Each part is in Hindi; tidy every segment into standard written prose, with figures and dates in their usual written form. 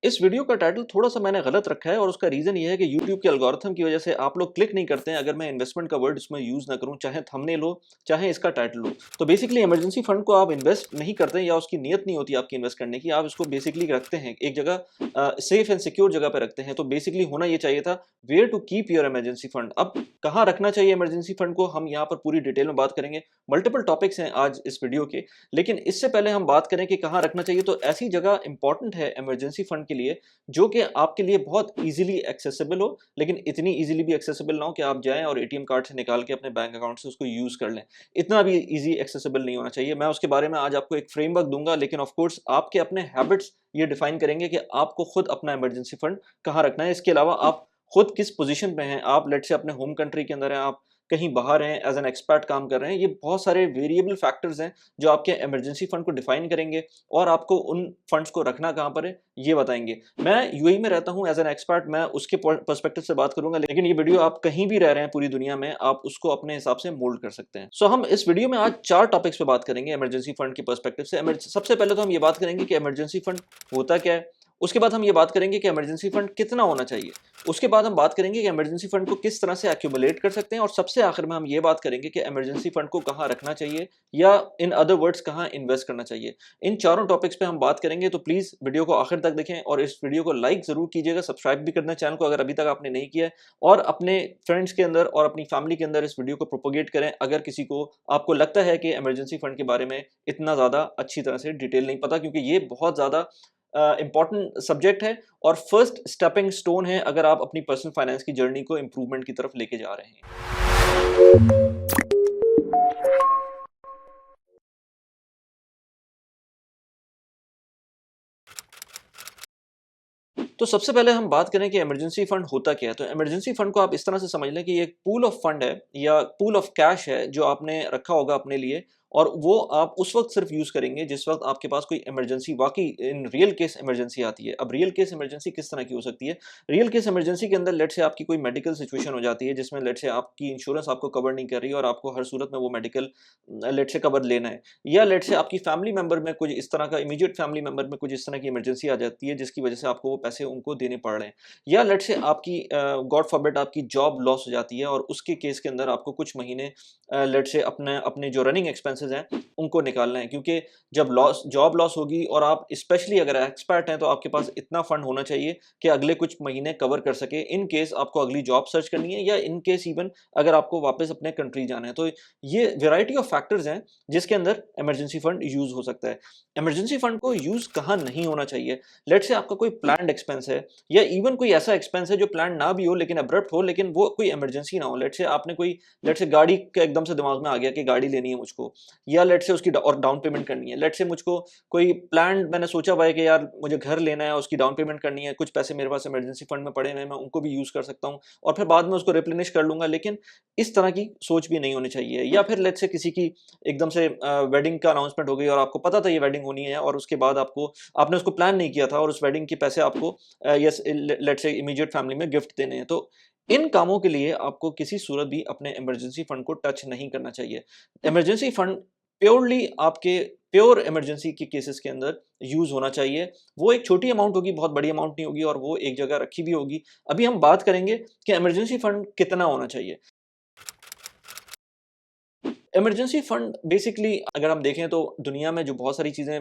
इस वीडियो का टाइटल थोड़ा-सा मैंने गलत रखा है और उसका रीज़न ये है कि यूट्यूब के एल्गोरिथम की वजह से आप लोग क्लिक नहीं करते हैं अगर मैं इन्वेस्टमेंट का वर्ड इसमें यूज़ ना करूँ, चाहे थंबनेल हो, चाहे इसका टाइटल हो। तो बेसिकली इमरजेंसी फंड को आप इन्वेस्ट नहीं करते या उसकी नीयत नहीं होती आपकी इन्वेस्ट करने की, आप इसको बेसिकली रखते हैं एक जगह सेफ एंड सिक्योर जगह पे रखते हैं। तो बेसिकली होना ये चाहिए था where to keep your emergency fund. अब कहाँ रखना चाहिए इमरजेंसी फंड को, हम यहाँ पर पूरी डिटेल में बात करेंगे। मल्टीपल टॉपिक्स हैं आज इस वीडियो के, लेकिन इससे पहले हम बात करें कि कहाँ रखना चाहिए, तो ऐसी जगह इंपॉर्टेंट है इमरजेंसी फंड के लिए जो कि आपके लिए बहुत ईज़िली एक्सेसिबल हो, लेकिन इतनी ईज़िली भी एक्सेसिबल ना हो कि आप जाएँ और एटीएम कार्ड से निकाल के अपने बैंक अकाउंट से उसको यूज़ कर लें। इतना भी ईज़ी एक्सेसिबल नहीं होना चाहिए। मैं उसके बारे में आज आपको एक फ्रेमवर्क दूँगा, लेकिन ऑफ कोर्स आपके अपने हैबिट्स ये डिफाइन करेंगे कि आपको खुद अपना इमरजेंसी फंड कहाँ रखना है। इसके अलावा आप खुद किस पोज़ीशन पे हैं, आप लेट्स से अपने होम कंट्री के अंदर हैं, आप कहीं बाहर हैं, एज़ एन एक्सपैट काम कर रहे हैं। ये बहुत सारे वेरिएबल फैक्टर्स हैं जो आपके इमरजेंसी फंड को डिफाइन करेंगे और आपको उन फंड्स को रखना कहाँ पर है, ये बताएँगे। मैं यूएई में रहता हूँ एज़ एन एक्सपर्ट, मैं उसके पर्सपेक्टिव से बात करूँगा, लेकिन ये वीडियो आप कहीं भी रह रहे हैं पूरी दुनिया में, आप उसको अपने हिसाब से मोल्ड कर सकते हैं। सो हम इस वीडियो में आज 4 टॉपिक्स पे बात करेंगे इमरजेंसी फंड के पर्सपेक्टिव से। सबसे पहले तो हम ये बात करेंगे कि इमरजेंसी फंड होता क्या है? उसके बाद हम ये बात करेंगे कि इमरजेंसी फंड कितना होना चाहिए? उसके बाद हम बात करेंगे कि इमरजेंसी फंड को किस तरह से एक्यूमुलेट कर सकते हैं और सबसे आखिर में हम ये बात करेंगे कि इमरजेंसी फंड को कहाँ रखना चाहिए या इन अदर वर्ड्स कहाँ इन्वेस्ट करना चाहिए। इन चारों टॉपिक्स पे हम बात करेंगे, तो प्लीज़ वीडियो को आखिर तक देखें और इस वीडियो को लाइक ज़रूर कीजिएगा, सब्सक्राइब भी करना चैनल को अगर अभी तक आपने नहीं किया है, और अपने फ्रेंड्स के अंदर और अपनी फैमिली के अंदर इस वीडियो को प्रोपेगेट करें अगर किसी को आपको लगता है कि इमरजेंसी फंड के बारे में इतना ज़्यादा अच्छी तरह से डिटेल नहीं पता, क्योंकि ये बहुत ज़्यादा इम्पोर्टेंट सब्जेक्ट है और फर्स्ट स्टेपिंग स्टोन है अगर आप अपनी पर्सनल फाइनेंस की जर्नी को इम्प्रूवमेंट की तरफ लेके जा रहे हैं। तो सबसे पहले हम बात करें कि इमरजेंसी फंड होता क्या है। तो इमरजेंसी फंड को आप इस तरह से समझ लें कि ये एक पूल ऑफ फंड है या पूल ऑफ कैश है जो आपने रखा होगा अपने लिए, और वो आप उस वक्त सिर्फ यूज करेंगे जिस वक्त आपके पास कोई इमरजेंसी, वाकई इन रियल केस इमरजेंसी आती है। अब रियल केस इमरजेंसी किस तरह की हो सकती है? रियल केस इमरजेंसी के अंदर लेट से आपकी कोई मेडिकल सिचुएशन हो जाती है जिसमें लेट से आपकी इंश्योरेंस आपको कवर नहीं कर रही और आपको हर सूरत में वो मेडिकल लेट से कवर लेना है, या लेट से आपकी फैमिली मेंबर में कुछ इस तरह का, इमीडिएट फैमिली मेंबर में कुछ इस तरह की इमरजेंसी आ जाती है जिसकी वजह से आपको वो पैसे उनको देने पड़ रहे हैं, या लेट से आपकी गॉड फॉरबिड आपकी जॉब लॉस हो जाती है और उसके केस के अंदर आपको कुछ महीने लेट से अपने अपने जो रनिंग एक्सपेंसेस हैं उनको निकालना है, क्योंकि जब जॉब लॉस होगी और आप स्पेशली अगर एक्सपर्ट हैं तो आपके पास इतना फंड होना चाहिए कि अगले कुछ महीने कवर कर सके इन केस आपको अगली जॉब सर्च करनी है, या इन केस इवन अगर आपको वापस अपने कंट्री जाना है। तो ये वेराइटी ऑफ फैक्टर्स हैं जिसके अंदर इमरजेंसी फंड यूज हो सकता है। इमरजेंसी फंड को यूज कहाँ नहीं होना चाहिए? लेट से आपका कोई प्लान्ड एक्सपेंस है या इवन कोई ऐसा एक्सपेंस है जो प्लान ना भी हो लेकिन अब्रप्ट हो, लेकिन वो कोई इमरजेंसी ना हो। लेट से आपने कोई, लेट से गाड़ी का एकदम से दिमाग में आ गया कि गाड़ी लेनी है मुझको, या लेट से उसकी और डाउन पेमेंट करनी है। लेट से मुझको कोई प्लान, मैंने सोचा हुआ है कि यार मुझे घर लेना है, उसकी डाउन पेमेंट करनी है, कुछ पैसे मेरे पास इमरजेंसी फंड में पड़े हुए हैं, मैं उनको भी यूज कर सकता हूँ और फिर बाद में उसको रिप्लेनिश कर लूंगा, लेकिन इस तरह की सोच भी नहीं होनी चाहिए। या फिर लेट से किसी की एकदम से वेडिंग का अनाउंसमेंट हो गई और आपको पता था ये वेडिंग होनी है और उसके बाद आपको, आपने उसको प्लान नहीं किया था और उस वेडिंग के पैसे आपको yes let's say immediate family में गिफ्ट देने हैं। तो इन कामों के लिए आपको किसी सूरत भी अपने इमरजेंसी फंड को टच नहीं करना चाहिए। इमरजेंसी फंड प्योरली आपके प्योर इमरजेंसी के केसेस के अंदर यूज होना चाहिए। वो एक छोटी अमाउंट होगी, बहुत बड़ी अमाउंट नहीं होगी, और वो एक जगह रखी भी होगी। अभी हम बात करेंगे कि इमरजेंसी फंड कितना होना चाहिए। इमरजेंसी फंड बेसिकली अगर हम देखें तो दुनिया में जो बहुत सारी चीज़ें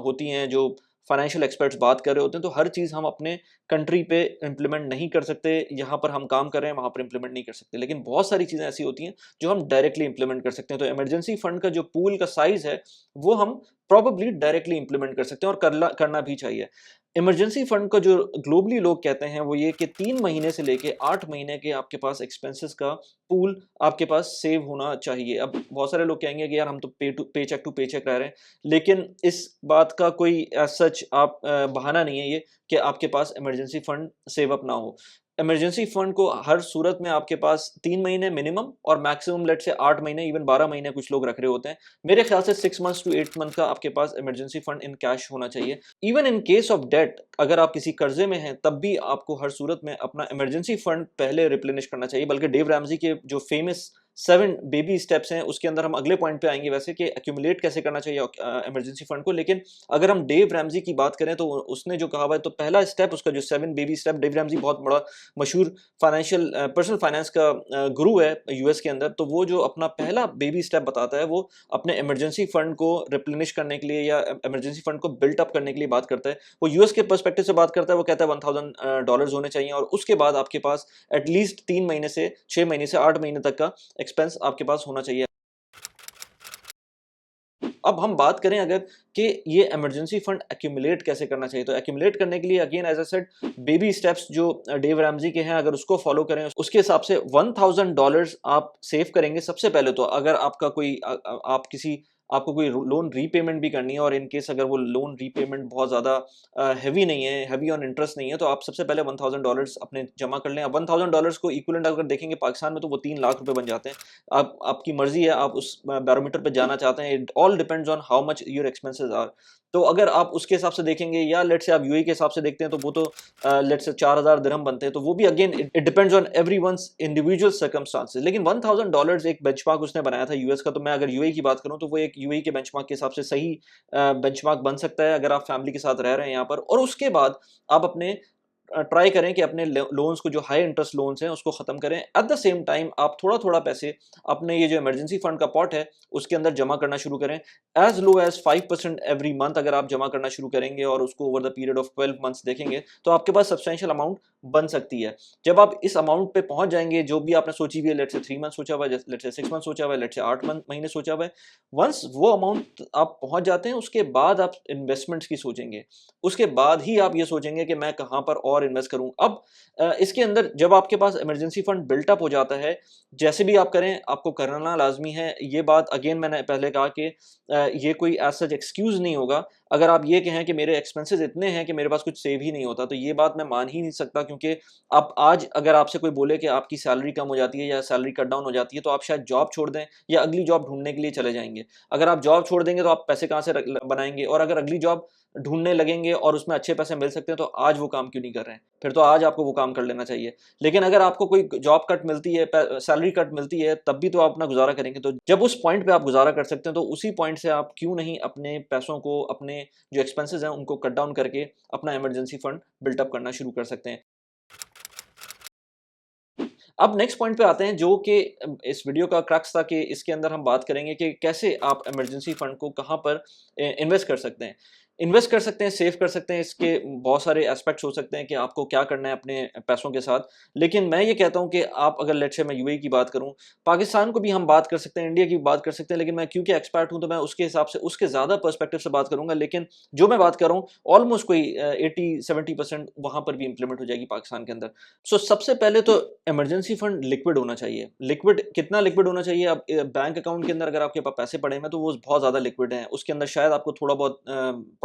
होती हैं, जो फाइनेंशियल एक्सपर्ट्स बात कर रहे होते हैं, तो हर चीज़ हम अपने कंट्री पे इम्प्लीमेंट नहीं कर सकते। यहाँ पर हम काम कर रहे हैं वहाँ पर इम्प्लीमेंट नहीं कर सकते, लेकिन बहुत सारी चीज़ें ऐसी होती हैं जो हम डायरेक्टली इम्प्लीमेंट कर सकते हैं। तो इमरजेंसी फंड का जो पूल का साइज़ है वो हम प्रॉबेबली डायरेक्टली इम्प्लीमेंट कर सकते हैं और करना भी चाहिए। इमरजेंसी फंड का जो ग्लोबली लोग कहते हैं वो ये कि 3 महीने से लेके 8 महीने के आपके पास एक्सपेंसेस का पूल आपके पास सेव होना चाहिए। अब बहुत सारे लोग कहेंगे कि यार हम तो पे चेक टू पे चेक रह रहे हैं, लेकिन इस बात का कोई सच आप बहाना नहीं है ये कि आपके पास इमरजेंसी फंड सेव अप ना हो। इमरजेंसी फंड को हर सूरत में आपके पास 3 महीने मिनिमम और मैक्सिमम लेट से 8 महीने, इवन 12 महीने कुछ लोग रख रहे होते हैं। मेरे ख्याल से 6 मंथ्स टू 8 मंथ का आपके पास इमरजेंसी फंड इन कैश होना चाहिए। Even in case of debt, अगर आप किसी कर्जे में हैं तब भी आपको हर सूरत में अपना इमरजेंसी फंड पहले रिप्लेनिश करना चाहिए। बल्कि डेव रैमजी के जो फेमस 7 बेबी स्टेप्स हैं, उसके अंदर हम अगले पॉइंट पे आएंगे वैसे कि एक्यूमुलेट कैसे करना चाहिए इमरजेंसी फंड को। लेकिन अगर हम डेव रैमजी की बात करें तो उसने जो कहा हुआ है, तो पहला स्टेप उसका जो 7 बेबी स्टेप, डेव रैमजी बहुत बड़ा मशहूर फाइनेंशियल पर्सनल फाइनेंस का गुरु है यूएस के अंदर, तो वो जो अपना पहला बेबी स्टेप बताता है वो अपने इमरजेंसी फंड को रिप्लेनिश करने के लिए या इमरजेंसी फंड को बिल्ट अप करने के लिए बात करता है। वो यूएस के पर्सपेक्टिव से बात करता है, वो कहता है $1000 होने चाहिए और उसके बाद आपके पास एटलीस्ट 3 महीने से 6 महीने से 8 महीने तक का एक्सपेंस आपके पास होना चाहिए। अब हम बात करें अगर कि ये इमरजेंसी फंड एक्यूमुलेट कैसे करना चाहिए, तो एक्यूमुलेट करने के लिए again as I said baby steps जो डेव रैमजी के हैं, अगर उसको फॉलो करें उसके हिसाब से $1000 आप सेव करेंगे। सबसे पहले तो अगर आपका कोई आप किसी आपको कोई लोन रीपेमेंट भी करनी है और इन केस अगर वो लोन रीपेमेंट बहुत ज़्यादा हैवी नहीं है, हैवी ऑन इंटरेस्ट नहीं है, तो आप सबसे पहले $1000 अपने जमा कर लें। अब $1000 को इक्विवेलेंट अगर देखेंगे पाकिस्तान में तो वो 3 लाख रुपए बन जाते हैं। आप आपकी मर्जी है, आप उस बैरोमीटर पे जाना चाहते हैं। It all depends on how much your expenses are. तो अगर आप उसके हिसाब से देखेंगे या लेट्स से आप यूएई के हिसाब से देखते हैं तो वो तो लेट्स से 4000 दिरहम बनते हैं, तो वो भी again it depends on everyone's individual circumstances. लेकिन $1000 एक बेंचमार्क उसने बनाया था यूएस का, तो मैं अगर यूएई की बात करूं तो वो एक यूएई के बेंचमार्क के हिसाब से सही बेंचमार्क बन सकता है अगर आप फैमिली के साथ रह रहे हैं यहाँ पर। और उसके बाद आप अपने ट्राई करें कि अपने लोन्स को, जो हाई इंटरेस्ट लोन्स हैं, उसको ख़त्म करें। एट द सेम टाइम आप थोड़ा-थोड़ा पैसे अपने ये जो इमरजेंसी फंड का पॉट है, उसके अंदर जमा करना शुरू करें। As low as 5% every month अगर आप जमा करना शुरू करेंगे और उसको over the period of 12 months देखेंगे, तो आपके पास सब्सटेंशियल अमाउंट बन सकती है। जब आप इस अमाउंट पे पहुँच जाएँगे, जो भी आपने सोची हुई है, लेट्स से 3 मंथ सोचा हुआ है, लेट्स से 6 मंथ सोचा हुआ है, लेट्स से 8 महीने सोचा हुआ है। वंस वो अमाउंट आप पहुँच जाते हैं, उसके बाद आप इन्वेस्टमेंट्स की सोचेंगे। उसके बाद ही आप ये सोचेंगे कि मैं कहाँ पर और इन्वेस्ट करूँ। अब इसके अंदर जब आपके पास इमरजेंसी फंड बिल्टअप हो जाता है, जैसे भी आप करें, आपको करना लाजमी है। ये बात अगेन मैंने पहले कहा कि ये कोई एज सच एक्सक्यूज़ नहीं होगा। अगर आप ये कहें कि मेरे एक्सपेंसेस इतने हैं कि मेरे पास कुछ सेव ही नहीं होता, तो ये बात मैं मान ही नहीं सकता, क्योंकि आप आज अगर आपसे कोई बोले कि आपकी सैलरी कम हो जाती है या सैलरी कट डाउन हो जाती है, तो आप शायद जॉब छोड़ दें या अगली जॉब ढूँढने के लिए चले जाएँगे। अगर आप जॉब छोड़ देंगे तो आप पैसे कहाँ से बनाएँगे, और अगर अगली जॉब ढूँढने लगेंगे और उसमें अच्छे पैसे मिल सकते हैं, तो आज वो काम क्यों नहीं कर रहे हैं? फिर तो आज आपको वो काम कर लेना चाहिए। लेकिन अगर आपको कोई जॉब कट मिलती है, सैलरी कट मिलती है, तब भी तो आप अपना गुज़ारा करेंगे। तो जब उस पॉइंट पे आप गुज़ारा कर सकते हैं, तो उसी पॉइंट से आप क्यों नहीं अपने पैसों को, अपने जो एक्सपेंसेस हैं, उनको कट डाउन करके अपना इमरजेंसी फंड बिल्ट अप करना शुरू कर सकते हैं। अब नेक्स्ट पॉइंट पे आते हैं, जो कि इस वीडियो का क्रक्स था, कि इसके अंदर हम बात करेंगे कि कैसे आप इमरजेंसी फंड को कहाँ पर इन्वेस्ट कर सकते हैं। इन्वेस्ट कर सकते हैं, सेव कर सकते हैं, इसके बहुत सारे एस्पेक्ट्स हो सकते हैं कि आपको क्या करना है अपने पैसों के साथ। लेकिन मैं ये कहता हूँ कि आप अगर लेट्स से मैं यूएई की बात करूँ, पाकिस्तान को भी हम बात कर सकते हैं, इंडिया की भी बात कर सकते हैं, लेकिन मैं क्योंकि एक्सपर्ट हूँ तो मैं उसके हिसाब से उसके ज़्यादा पर्सपेक्टिव से बात करूँगा। लेकिन जो मैं बात कर रहा हूँ ऑलमोस्ट कोई 80-70% वहाँ पर भी इम्प्लीमेंट हो जाएगी पाकिस्तान के अंदर। सो सबसे पहले तो इमरजेंसी फंड लिक्विड होना चाहिए। लिक्विड कितना लिक्विड होना चाहिए? अब बैंक अकाउंट के अंदर अगर आपके पास पैसे पड़े हैं तो वो बहुत ज़्यादा लिक्विड हैं। उसके अंदर शायद आपको थोड़ा बहुत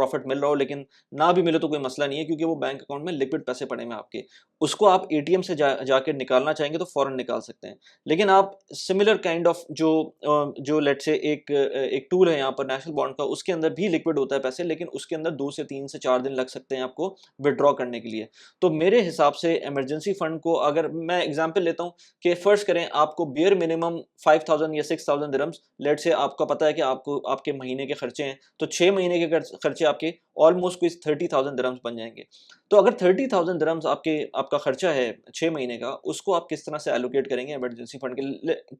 प्रॉफिट मिल रहा हो, लेकिन ना भी मिले तो कोई मसला नहीं है, क्योंकि वो बैंक अकाउंट में लिक्विड पैसे पड़े हैं आपके। उसको आप एटीएम से जाके निकालना चाहेंगे तो फ़ौरन निकाल सकते हैं। लेकिन आप सिमिलर काइंड ऑफ जो लेट्स से एक टूल है यहाँ पर नेशनल बॉन्ड का, उसके अंदर भी लिक्विड होता है पैसे, लेकिन उसके अंदर 2 से 3 से 4 दिन लग सकते हैं आपको विथड्रॉ करने के लिए। तो मेरे हिसाब से इमरजेंसी फंड को, अगर मैं एग्जांपल लेता हूँ कि फर्ज करें आपको बेयर मिनिमम 5000 या 6000 दिरहम्स, लेट्स से आपका पता है कि आपको आपके महीने के खर्चे हैं, तो 6 महीने के खर्चे आपके ऑलमोस्ट कोई 30,000 दिरहम्स बन जाएंगे। तो अगर 30,000 दिरहम्स आपका खर्चा है 6 महीने का, उसको आप किस तरह से एलोकेट करेंगे इमरजेंसी फंड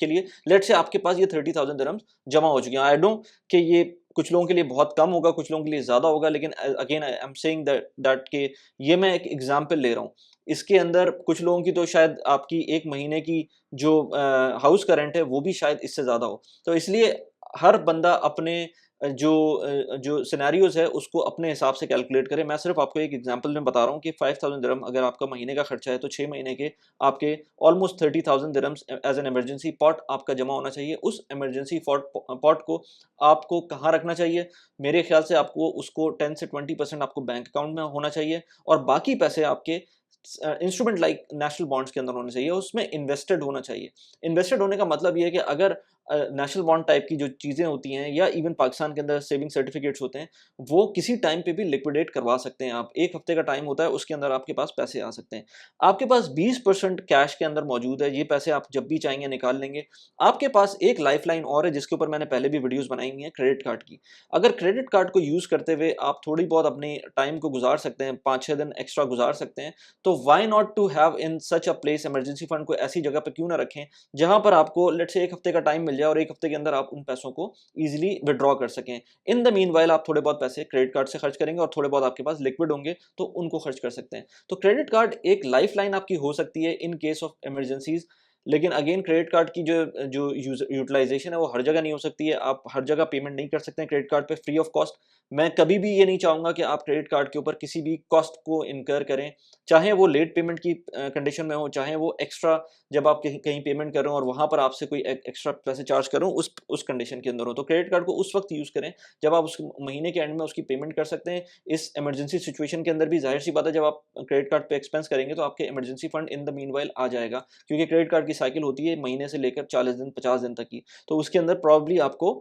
के लिए? लेट्स से आपके पास ये 30,000 दिरहम्स जमा हो चुके हैं। आई नो कि ये कुछ लोगों के लिए बहुत कम होगा, कुछ लोगों के लिए ज़्यादा होगा, लेकिन again I am saying that कि ये मैं एक एग्जांपल ले रहा हूँ। इसके अंदर कुछ लोगों की तो शायद आपकी 1 महीने की जो हाउस का रेंट है वो भी शायद इससे ज़्यादा हो। तो इसलिए हर बंदा अपने जो सिनेरियोज़ है उसको अपने हिसाब से कैलकुलेट करे। मैं सिर्फ आपको एक एग्जांपल में बता रहा हूँ कि 5000 दिरहम अगर आपका महीने का खर्चा है, तो 6 महीने के आपके almost 30,000 dirhams as an emergency pot आपका जमा होना चाहिए। उस इमरजेंसी पॉट को आपको कहाँ रखना चाहिए? मेरे ख्याल से आपको उसको 10 से 20% आपको बैंक अकाउंट में होना चाहिए, और बाकी पैसे आपके इंस्ट्रूमेंट लाइक नेशनल बॉन्ड्स के अंदर होने चाहिए, उसमें इन्वेस्टेड होना चाहिए। इन्वेस्टेड होने का मतलब ये है कि अगर नेशनल बॉन्ड टाइप की जो चीज़ें होती हैं या इवन पाकिस्तान के अंदर सेविंग सर्टिफिकेट्स होते हैं, वो किसी टाइम पे भी लिक्विडेट करवा सकते हैं आप। 1 हफ्ते का टाइम होता है, उसके अंदर आपके पास पैसे आ सकते हैं। आपके पास 20% कैश के अंदर मौजूद है, ये पैसे आप जब भी चाहेंगे निकाल लेंगे। आपके पास एक लाइफ़लाइन और है जिसके ऊपर मैंने पहले भी वीडियोज़ बनाई हुई हैं, क्रेडिट कार्ड की। अगर क्रेडिट कार्ड को यूज़ करते हुए आप थोड़ी बहुत अपनी टाइम को गुज़ार सकते हैं, 5-6 दिन एक्स्ट्रा गुज़ार सकते हैं, तो why not to have in such a place, emergency fund को ऐसी जगह पे क्यों ना रखें, जहाँ पर आपको लेट्स से 1 हफ्ते का टाइम मिल जाए और 1 हफ्ते के अंदर आप उन पैसों को ईज़िली विथड्रॉ कर सकें। इन द मीनवाइल आप थोड़े बहुत पैसे क्रेडिट कार्ड से खर्च करेंगे और थोड़े बहुत आपके पास लिक्विड होंगे, तो उनको खर्च कर सकते हैं। तो क्रेडिट कार्ड एक लाइफ़लाइन आपकी हो सकती है इन केस ऑफ इमरजेंसीज़। लेकिन अगेन क्रेडिट कार्ड की जो जो यूटिलाइज़ेशन है वो हर जगह नहीं हो सकती है। आप हर जगह पेमेंट नहीं कर सकते हैं क्रेडिट कार्ड पे फ्री ऑफ कॉस्ट। मैं कभी भी ये नहीं चाहूँगा कि आप क्रेडिट कार्ड के ऊपर किसी भी कॉस्ट को इनकर करें, चाहे वो लेट पेमेंट की कंडीशन में हो, चाहे वो एक्स्ट्रा जब आप कहीं कहीं पेमेंट कर रहे हो और वहाँ पर आपसे कोई एक्स्ट्रा पैसे चार्ज कर रहे हो उस कंडीशन के अंदर हो। तो क्रेडिट कार्ड को उस वक़्त यूज़ करें जब आप उस महीने के एंड में उसकी पेमेंट कर सकते हैं। इस इमरजेंसी सिचुएशन के अंदर भी ज़ाहिर-सी बात है, जब आप क्रेडिट कार्ड पे एक्सपेंस करेंगे तो आपके emergency fund in the meanwhile आ जाएगा। क्योंकि क्रेडिट कार्ड की साइकिल होती है महीने से लेकर 40 दिन, 50 दिन तक की। तो उसके अंदर प्रोबब्ली आपको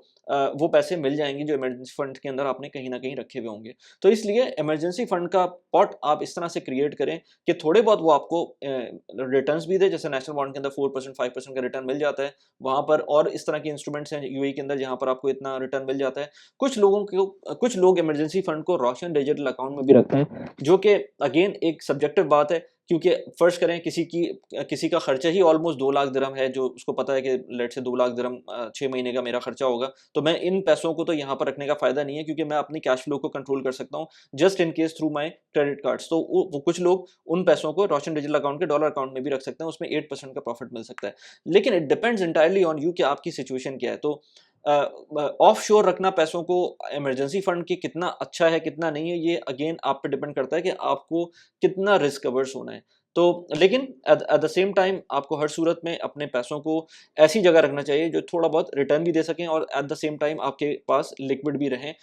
वो पैसे मिल जाएँगे जो इमरजेंसी फंड के अंदर आपने कहीं न कहीं रखे हुए होंगे। तो इसलिए इमरजेंसी फंड का पॉट आप इस तरह से क्रिएट करें कि थोड़े बहुत वो आपको रिटर्न्स भी दे, जैसे नेशनल बॉन्ड के अंदर 4% 5% का रिटर्न मिल जाता है। वहाँ पर और इस तरह के इंस्ट्रूमेंट्स हैं यूएई के अंदर जहाँ पर आपको इतना रिटर्न मिल जाता है। कुछ लोग इमरजेंसी फंड को रोशन डिजिटल अकाउंट में भी रखते हैं, जो कि अगेन एक सब्जेक्टिव बात है, क्योंकि फ़र्ज़ करें किसी का खर्चा ही ऑलमोस्ट 2 लाख दिरहम है, जो उसको पता है कि लेट्स से 2 लाख दिरहम 6 महीने का मेरा खर्चा होगा। तो मैं इन पैसों को तो यहाँ पर रखने का फ़ायदा नहीं है, क्योंकि मैं अपनी कैश फ्लो को कंट्रोल कर सकता हूँ just in case through my credit cards. तो वो कुछ लोग उन पैसों को रोशन डिजिटल अकाउंट के डॉलर अकाउंट में भी रख सकते हैं, उसमें 8% का प्रॉफ़िट मिल सकता है। लेकिन it depends entirely on you कि आपकी सिचुएशन क्या है। तो ऑफशोर रखना पैसों को इमरजेंसी फंड के कितना अच्छा है, कितना नहीं है, ये अगेन आप पे डिपेंड करता है कि आपको कितना रिस्क अवर्स होना है। तो लेकिन at at the same time आपको हर सूरत में अपने पैसों को ऐसी जगह रखना चाहिए जो थोड़ा बहुत रिटर्न भी दे सकें और एट द सेम टाइम आपके पास लिक्विड भी रहें।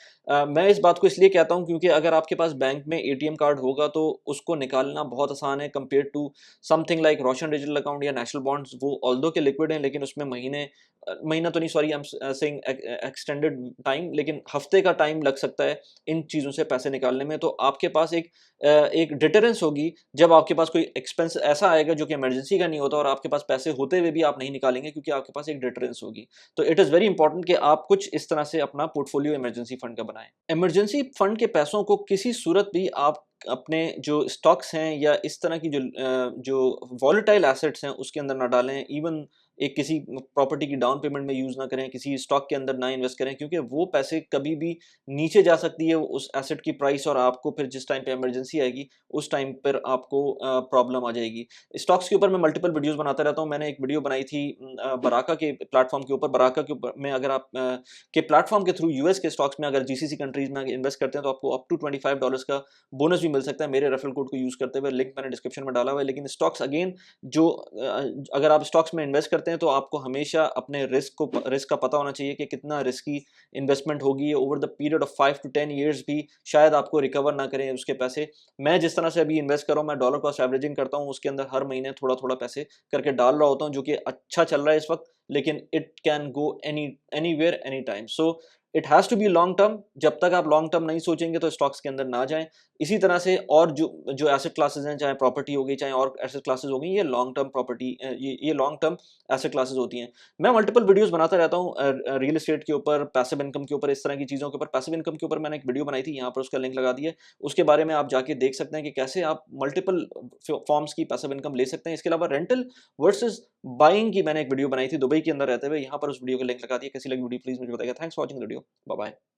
मैं इस बात को इसलिए कहता हूँ क्योंकि अगर आपके पास बैंक में एटीएम कार्ड होगा तो उसको निकालना बहुत आसान है compare to something like Roshan digital account या नेशनल बॉन्ड्स। वो ऑल्दो के लिक्विड हैं, लेकिन उसमें महीना तो नहीं, sorry I am saying extended time, लेकिन हफ्ते का टाइम लग सकता है इन चीज़ों से पैसे निकालने में। तो आपके पास एक डिटरेंस होगी जब आपके पास कोई एक्सपेंस ऐसा आएगा जो कि इमरजेंसी का नहीं होता और आपके पास पैसे होते हुए भी आप नहीं निकालेंगे, क्योंकि आपके पास एक डिटरेंस होगी। तो इट इज़ वेरी इंपॉर्टेंट कि आप कुछ इस तरह से अपना पोर्टफोलियो इमरजेंसी फंड का बनाएं। इमरजेंसी फंड के पैसों को किसी सूरत भी आप अपने जो स्टॉक्स हैं या इस तरह की जो वॉलेटाइल एसेट्स हैं उसके अंदर ना डालें। इवन एक किसी प्रॉपर्टी की डाउन पेमेंट में यूज़ ना करें, किसी स्टॉक के अंदर ना इन्वेस्ट करें, क्योंकि वो पैसे कभी भी नीचे जा सकती है उस एसेट की प्राइस, और आपको फिर जिस टाइम पे इमरजेंसी आएगी उस टाइम पर आपको प्रॉब्लम आ जाएगी। स्टॉक्स के ऊपर मैं मल्टीपल वीडियोज़ बनाता रहता हूँ। मैंने एक वीडियो बनाई थी बराका के प्लेटफ़ॉर्म के ऊपर। बराका के ऊपर में अगर आप के प्लेटफ़ॉर्म के थ्रू यूएस के स्टॉक्स में अगर जीसीसी कंट्रीज़ में इन्वेस्ट करते हैं तो आपको अप टू $25 का बोनस भी मिल सकता है मेरे रेफरल कोड को यूज़ करते हुए। लिंक मैंने डिस्क्रिप्शन में डाला हुआ है। लेकिन स्टॉक्स अगेन अगर आप स्टॉक्स में इन्वेस्ट करते हैं तो आपको हमेशा अपने रिस्क का पता होना चाहिए कि कितना रिस्की इन्वेस्टमेंट होगी। Over the period of 5 to 10 years भी शायद आपको रिकवर ना करें उसके पैसे। मैं जिस तरह से अभी इन्वेस्ट कर रहा हूँ, मैं डॉलर कॉस्ट एवरेजिंग करता हूँ, उसके अंदर हर महीने थोड़ा-थोड़ा पैसे करके डाल रहा होता हूँ, जो कि अच्छा चल रहा है इस वक़्त, लेकिन it can go anywhere any time. So it has to be long term. जब तक आप लॉन्ग टर्म नहीं सोचेंगे तो स्टॉक्स के अंदर ना जाएँ। इसी तरह से और जो जो एसेट क्लासेस हैं, चाहे प्रॉपर्टी हो गई, चाहे और एसेट क्लासेस हो गई, ये लॉन्ग टर्म ये लॉन्ग टर्म एसेट क्लासेस होती हैं। मैं मल्टीपल वीडियोज़ बनाता रहता हूँ रियल एस्टेट के ऊपर, पैसिव इनकम के ऊपर, इस तरह की चीज़ों के ऊपर। पैसिव इनकम के ऊपर मैंने एक वीडियो बनाई थी, यहाँ पर उसका लिंक लगा दिया है। उसके बारे में आप जाके देख सकते हैं कि कैसे आप मल्टीपल फॉर्म्स की पैसिव इनकम ले सकते हैं। इसके अलावा रेंटल वर्सेस बाइंग की मैंने एक वीडियो बनाई थी दुबई के अंदर रहते हुए, यहाँ पर उस वीडियो का लिंक लगा दिया। कैसी लगी वीडियो प्लीज़ मुझे बताइएगा। Thanks for watching the video. Bye bye.